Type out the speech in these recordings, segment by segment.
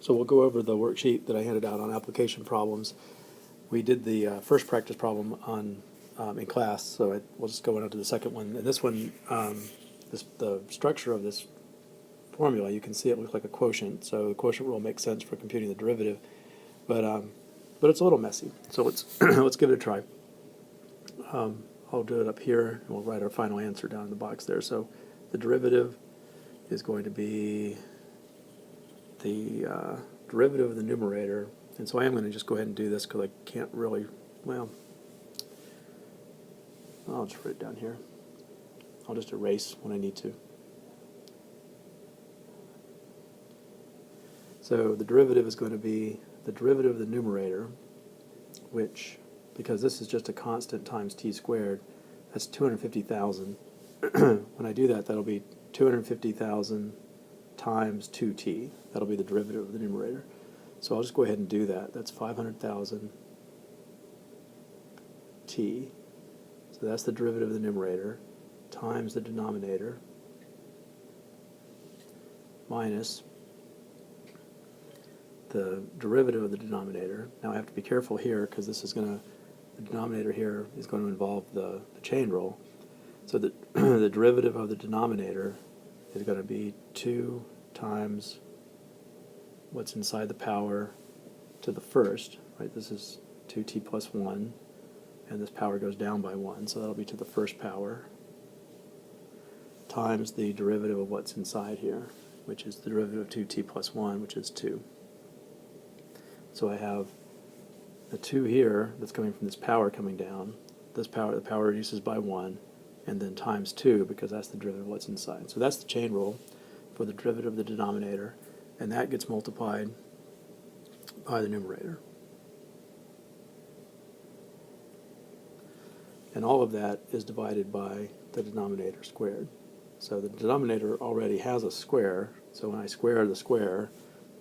So we'll go over the worksheet that I handed out on application problems. We did the first practice problem on in class, so we'll just go on to the second one. And this one, the structure of this formula, you can see it looks like a quotient. So the quotient rule makes sense for computing the derivative, but it's a little messy. So let's let's give it a try. I'll do it up here, and we'll write our final answer down in the box there. So the derivative is going to be the derivative of the numerator. And so I am going to just go ahead and do this because I can't really, well, I'll just write it down here. I'll just erase when I need to. So the derivative is going to be the derivative of the numerator, which, because this is just a constant times t squared, that's 250,000. When I do that, that'll be 250,000 times 2t. That'll be the derivative of the numerator. So I'll just go ahead and do that. That's 500,000 t. So that's the derivative of the numerator times the denominator minus the derivative of the denominator. Now I have to be careful here because this is going to, the denominator here is going to involve the chain rule. So the, the derivative of the denominator is going to be 2 times what's inside the power to the first, right? This is 2t plus 1, and this power goes down by 1, so that'll be to the first power, times the derivative of what's inside here, which is the derivative of 2t plus 1, which is 2. So I have the 2 here that's coming from this power coming down. This power, the power reduces by 1, and then times 2 because that's the derivative of what's inside. So that's the chain rule for the derivative of the denominator, and that gets multiplied by the numerator. And all of that is divided by the denominator squared. So the denominator already has a square, so when I square the square,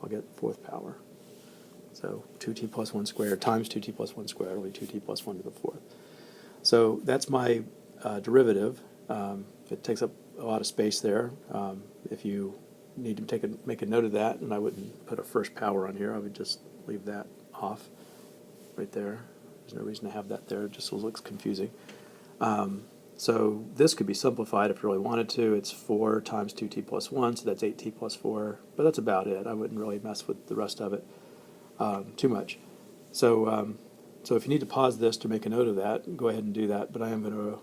I'll get the fourth power. So 2t plus 1 squared times 2t plus 1 squared will be 2t plus 1 to the fourth. So that's my derivative. It takes up a lot of space there. If you need to make a note of that, and I wouldn't put a first power on here, I would just leave that off right there. There's no reason to have that there, it just looks confusing. So this could be simplified if you really wanted to. It's 4 times 2t plus 1, so that's 8t plus 4, but that's about it. I wouldn't really mess with the rest of it too much. So, so if you need to pause this to make a note of that, go ahead and do that, but I am going to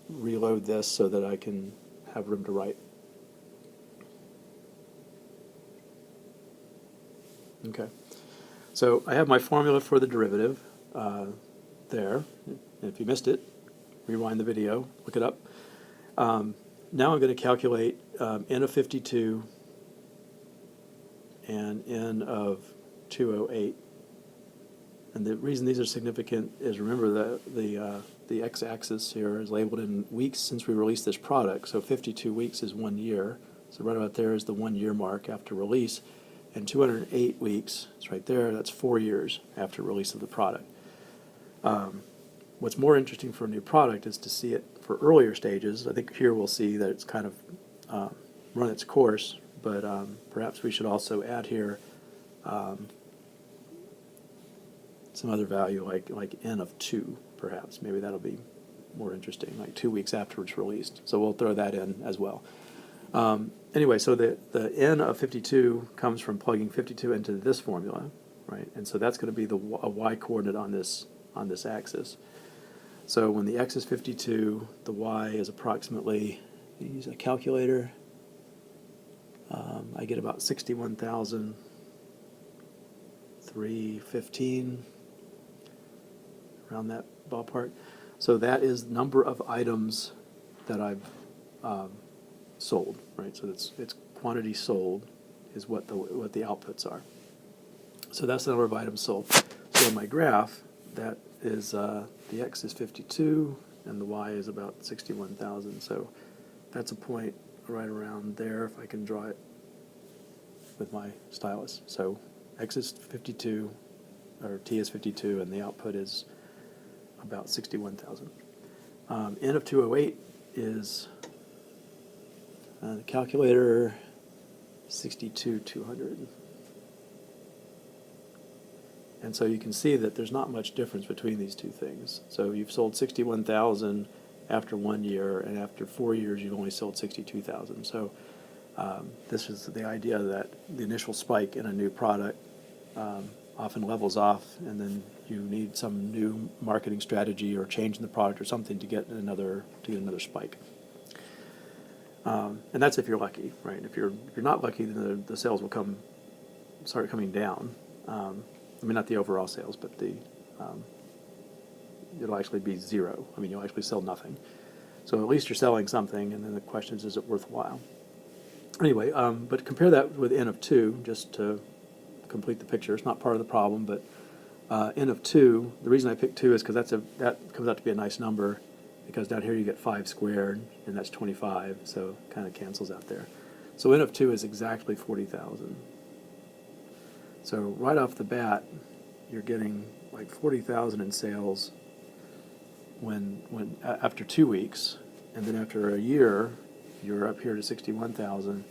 reload this so that I can have room to write. Okay, so I have my formula for the derivative there. And if you missed it, rewind the video, look it up. Now I'm going to calculate n of 52 and n of 208. And the reason these are significant is, remember that the x-axis here is labeled in weeks since we released this product. So 52 weeks is 1 year. So right about there is the 1 year mark after release. And 208 weeks, it's right there, that's 4 years after release of the product. What's more interesting for a new product is to see it for earlier stages. I think here we'll see that it's kind of run its course, but perhaps we should also add here some other value like n of 2, perhaps. Maybe that'll be more interesting, like 2 weeks after it's released. So we'll throw that in as well. Anyway, so the n of 52 comes from plugging 52 into this formula, right? And so that's going to be a y coordinate on this axis. So when the x is 52, the y is approximately, use a calculator, I get about 61,315, around that ballpark. So that is the number of items that I've sold, right? So it's quantity sold is what the outputs are. So that's the number of items sold. So in my graph, that is the x is 52 and the y is about 61,000. So that's a point right around there if I can draw it with my stylus. So x is 52, or t is 52, and the output is about 61,000. N of 208 is the calculator 62,200. And so you can see that there's not much difference between these two things. So you've sold 61,000 after 1 year, and after 4 years you've only sold 62,000. So this is the idea that the initial spike in a new product often levels off, and then you need some new marketing strategy or change in the product or something to get another spike. And that's if you're lucky, right? If you're not lucky, then the sales will start coming down. I mean, not the overall sales, but it'll actually be zero. I mean, you'll actually sell nothing. So at least you're selling something, and then the question is it worthwhile? Anyway, but compare that with N of 2, just to complete the picture. It's not part of the problem, but N of 2, the reason I picked 2 is because that comes out to be a nice number, because down here you get 5 squared, and that's 25, so it kind of cancels out there. So N of 2 is exactly 40,000. So right off the bat, you're getting like 40,000 in sales when after 2 weeks, and then after a year, you're up here to 61,000,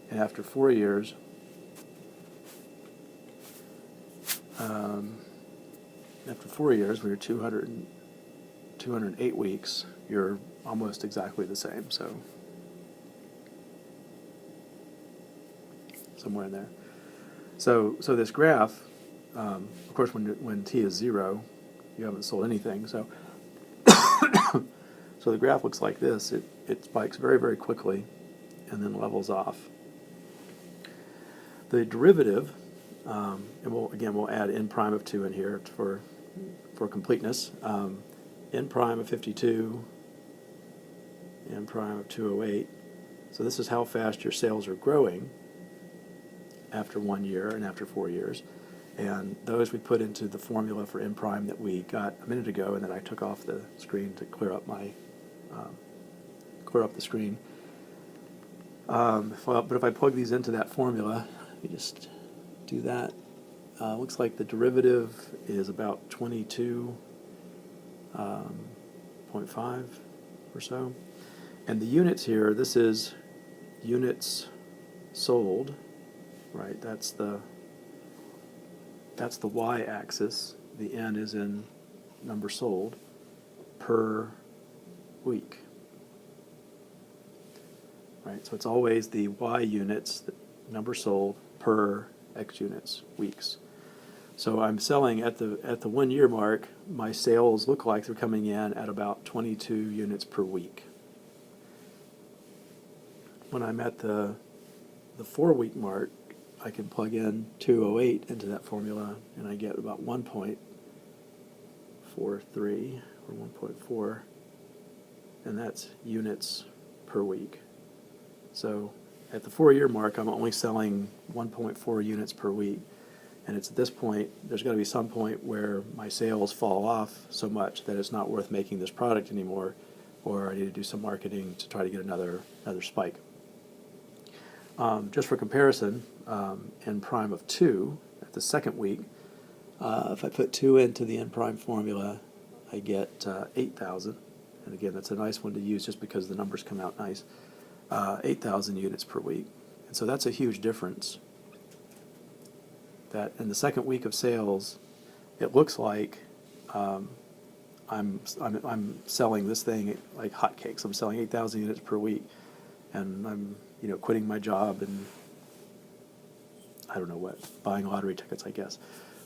and after 4 years, when you're 208 weeks, you're almost exactly the same. So somewhere in there. So this graph, of course, when t is 0, you haven't sold anything. So so the graph looks like this. It spikes very, very quickly and then levels off. The derivative, and we'll add n prime of 2 in here for completeness. N prime of 52, n prime of 208. So this is how fast your sales are growing after 1 year and after 4 years. And those we put into the formula for n prime that we got a minute ago, and then I took off the screen to clear up the screen. But if I plug these into that formula, let me just do that. Looks like the derivative is about 22.5 or so. And the units here, this is units sold, right? That's the y-axis. The n is in number sold per week, right? So it's always the y units, the number sold per x units, weeks. So I'm selling at the 1 year mark, my sales look like they're coming in at about 22 units per week. When I'm at the 4 week mark, I can plug in 208 into that formula, and I get about 1.43 or 1.4, and that's units per week. So at the 4 year mark, I'm only selling 1.4 units per week, and it's at this point, there's got to be some point where my sales fall off so much that it's not worth making this product anymore, or I need to do some marketing to try to get another spike. Just for comparison, n prime of 2 at the second week, if I put 2 into the n prime formula, I get 8,000. And again, that's a nice one to use just because the numbers come out nice. 8,000 units per week. And so that's a huge difference. That in the second week of sales, it looks like I'm selling this thing like hotcakes. I'm selling 8,000 units per week, and I'm quitting my job and I don't know what, buying lottery tickets, I guess.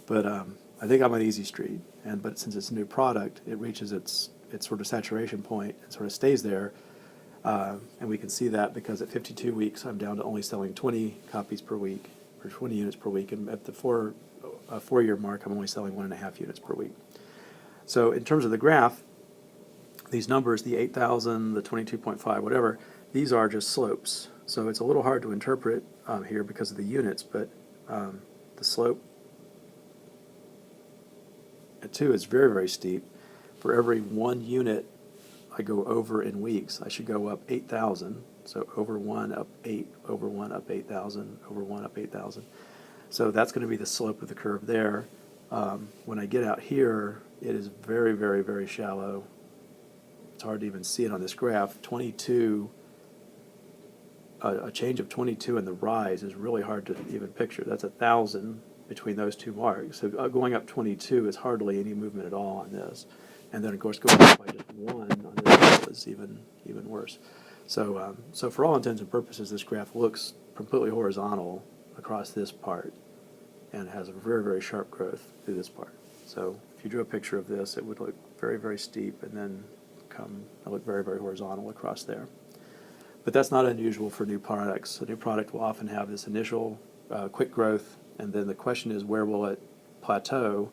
But I think I'm on easy street. But since it's a new product, it reaches its sort of saturation point and sort of stays there. And we can see that because at 52 weeks, I'm down to only selling 20 copies per week, or 20 units per week. And at the 4 year mark, I'm only selling 1.5 units per week. So in terms of the graph, these numbers, the 8,000, the 22.5, whatever, these are just slopes. So it's a little hard to interpret here because of the units, but the slope at 2 is very, very steep. For every 1 unit I go over in weeks, I should go up 8,000. So over 1 up 8, over 1 up 8,000, over 1 up 8,000. So that's going to be the slope of the curve there. When I get out here, it is very, very, very shallow. It's hard to even see it on this graph. 22 a change of 22 in the rise is really hard to even picture. That's 1,000 between those two marks. So going up 22 is hardly any movement at all on this. And then, of course, going up by just 1 on this is even worse. So for all intents and purposes, this graph looks completely horizontal across this part and has a very, very sharp growth through this part. So if you drew a picture of this, it would look very, very steep and then look very, very horizontal across there. But that's not unusual for new products. A new product will often have this initial quick growth, and then the question is, where will it plateau?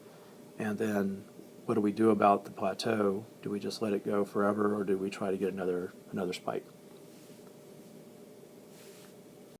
And then what do we do about the plateau? Do we just let it go forever, or do we try to get another spike?